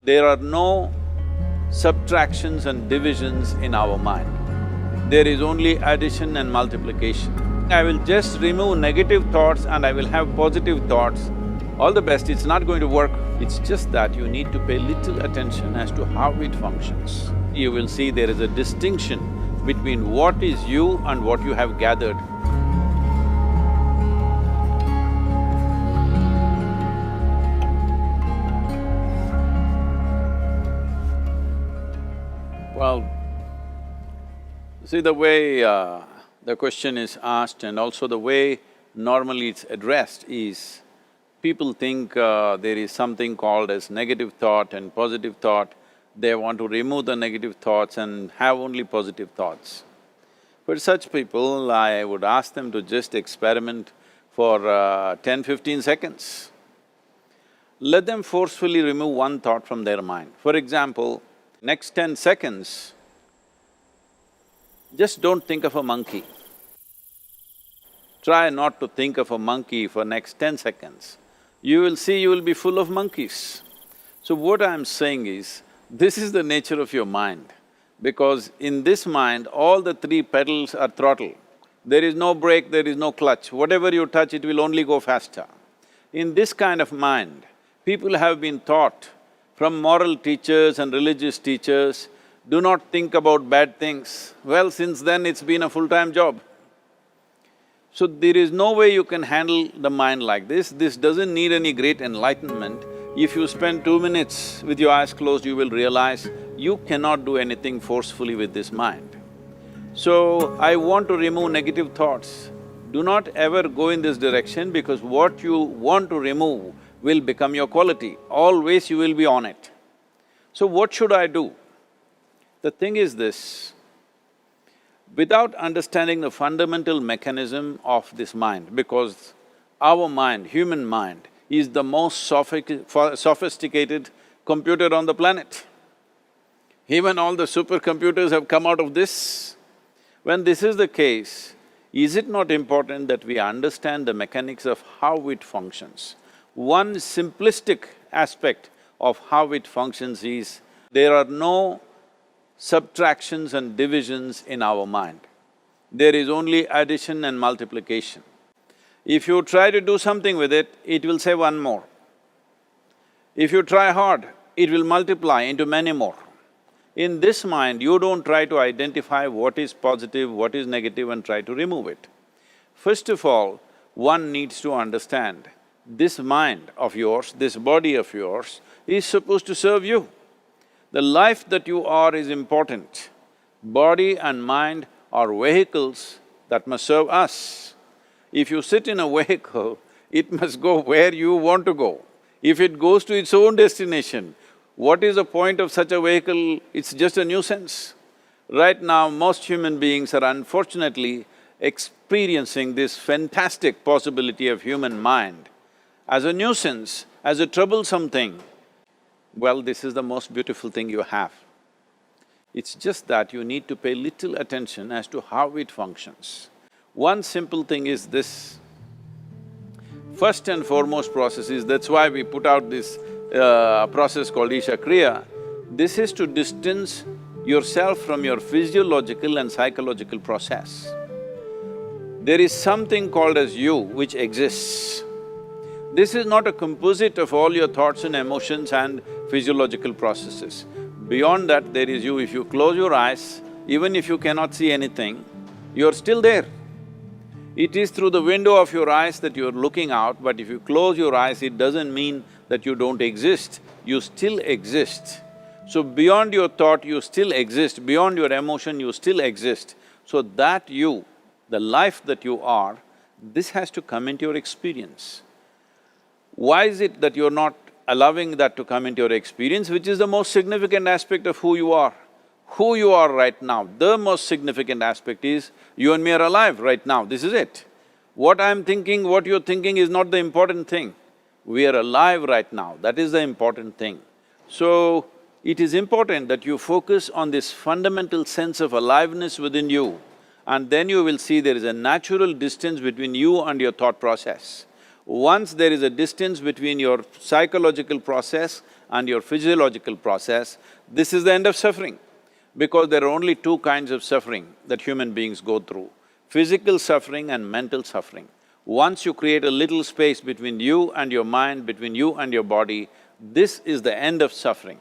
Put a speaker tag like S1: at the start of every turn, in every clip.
S1: There are no subtractions and divisions in our mind. There is only addition and multiplication. I will just remove negative thoughts and I will have positive thoughts. All the best, it's not going to work. It's just that you need to pay little attention as to how it functions. You will see there is a distinction between what is you and what you have gathered. Well, see the way the question is asked and also the way normally it's addressed is, people think there is something called as negative thought and positive thought. They want to remove the negative thoughts and have only positive thoughts. For such people, I would ask them to just experiment for 10-15 seconds. Let them forcefully remove one thought from their mind. For example, next 10 seconds, just don't think of a monkey. Try not to think of a monkey for next 10 seconds. You will see you will be full of monkeys. So what I'm saying is, this is the nature of your mind, because in this mind, all the three pedals are throttle. There is no brake, there is no clutch. Whatever you touch, it will only go faster. In this kind of mind, people have been taught from moral teachers and religious teachers, do not think about bad things. Well, since then it's been a full-time job. So there is no way you can handle the mind like this. This doesn't need any great enlightenment. If you spend 2 minutes with your eyes closed, you will realize you cannot do anything forcefully with this mind. So, I want to remove negative thoughts. Do not ever go in this direction, because what you want to remove will become your quality. Always you will be on it. So what should I do? The thing is this, without understanding the fundamental mechanism of this mind, because our mind, human mind, is the most sophisticated computer on the planet. Even all the supercomputers have come out of this. When this is the case, is it not important that we understand the mechanics of how it functions? One simplistic aspect of how it functions is, there are no subtractions and divisions in our mind. There is only addition and multiplication. If you try to do something with it, it will say one more. If you try hard, it will multiply into many more. In this mind, you don't try to identify what is positive, what is negative and try to remove it. First of all, one needs to understand, this mind of yours, this body of yours is supposed to serve you. The life that you are is important. Body and mind are vehicles that must serve us. If you sit in a vehicle, it must go where you want to go. If it goes to its own destination, what is the point of such a vehicle? It's just a nuisance. Right now, most human beings are unfortunately experiencing this fantastic possibility of human mind as a nuisance, as a troublesome thing. Well, this is the most beautiful thing you have. It's just that you need to pay little attention as to how it functions. One simple thing is this. First and foremost process is, that's why we put out this process called Isha Kriya. This is to distance yourself from your physiological and psychological process. There is something called as you which exists. This is not a composite of all your thoughts and emotions and physiological processes. Beyond that, there is you. If you close your eyes, even if you cannot see anything, you're still there. It is through the window of your eyes that you're looking out, but if you close your eyes, it doesn't mean that you don't exist, you still exist. So beyond your thought, you still exist, beyond your emotion, you still exist. So that you, the life that you are, this has to come into your experience. Why is it that you're not allowing that to come into your experience, which is the most significant aspect of who you are? Who you are right now, the most significant aspect is, you and me are alive right now, this is it. What I'm thinking, what you're thinking is not the important thing. We are alive right now, that is the important thing. So, it is important that you focus on this fundamental sense of aliveness within you, and then you will see there is a natural distance between you and your thought process. Once there is a distance between your psychological process and your physiological process, this is the end of suffering. Because there are only two kinds of suffering that human beings go through, physical suffering and mental suffering. Once you create a little space between you and your mind, between you and your body, this is the end of suffering.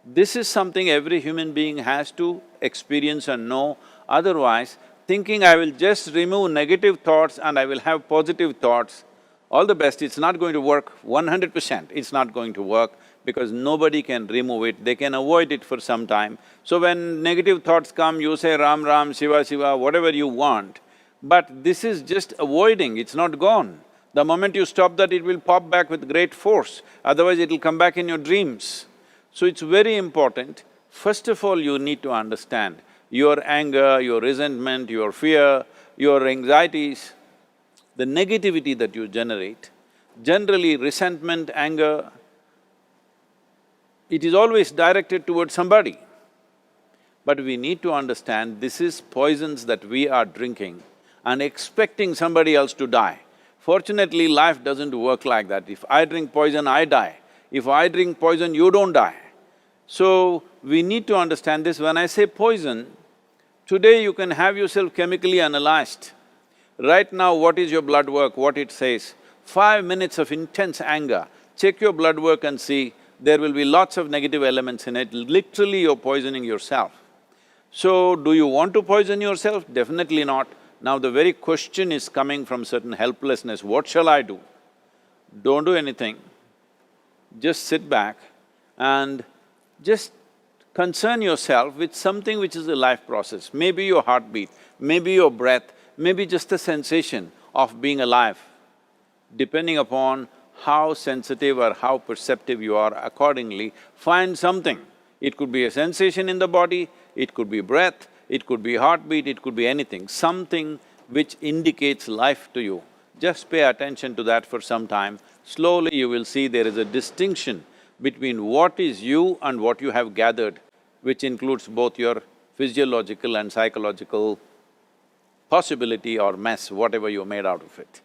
S1: This is something every human being has to experience and know, otherwise thinking I will just remove negative thoughts and I will have positive thoughts, all the best, it's not going to work 100%, it's not going to work because nobody can remove it, they can avoid it for some time. So when negative thoughts come, you say Ram Ram, Shiva Shiva, whatever you want, but this is just avoiding, it's not gone. The moment you stop that, it will pop back with great force, otherwise it'll come back in your dreams. So it's very important, first of all you need to understand your anger, your resentment, your fear, your anxieties, the negativity that you generate. Generally resentment, anger, it is always directed towards somebody. But we need to understand this is poisons that we are drinking and expecting somebody else to die. Fortunately, life doesn't work like that. If I drink poison, I die. If I drink poison, you don't die. So, we need to understand this. When I say poison, today you can have yourself chemically analyzed. Right now, what is your blood work, what it says? 5 minutes of intense anger, check your blood work and see, there will be lots of negative elements in it, literally you're poisoning yourself. So, do you want to poison yourself? Definitely not. Now the very question is coming from certain helplessness, what shall I do? Don't do anything, just sit back and just concern yourself with something which is a life process. Maybe your heartbeat, maybe your breath, maybe just the sensation of being alive. Depending upon how sensitive or how perceptive you are, accordingly, find something. It could be a sensation in the body, it could be breath, it could be heartbeat, it could be anything, something which indicates life to you. Just pay attention to that for some time. Slowly you will see there is a distinction between what is you and what you have gathered, which includes both your physiological and psychological possibility or mess, whatever you made out of it.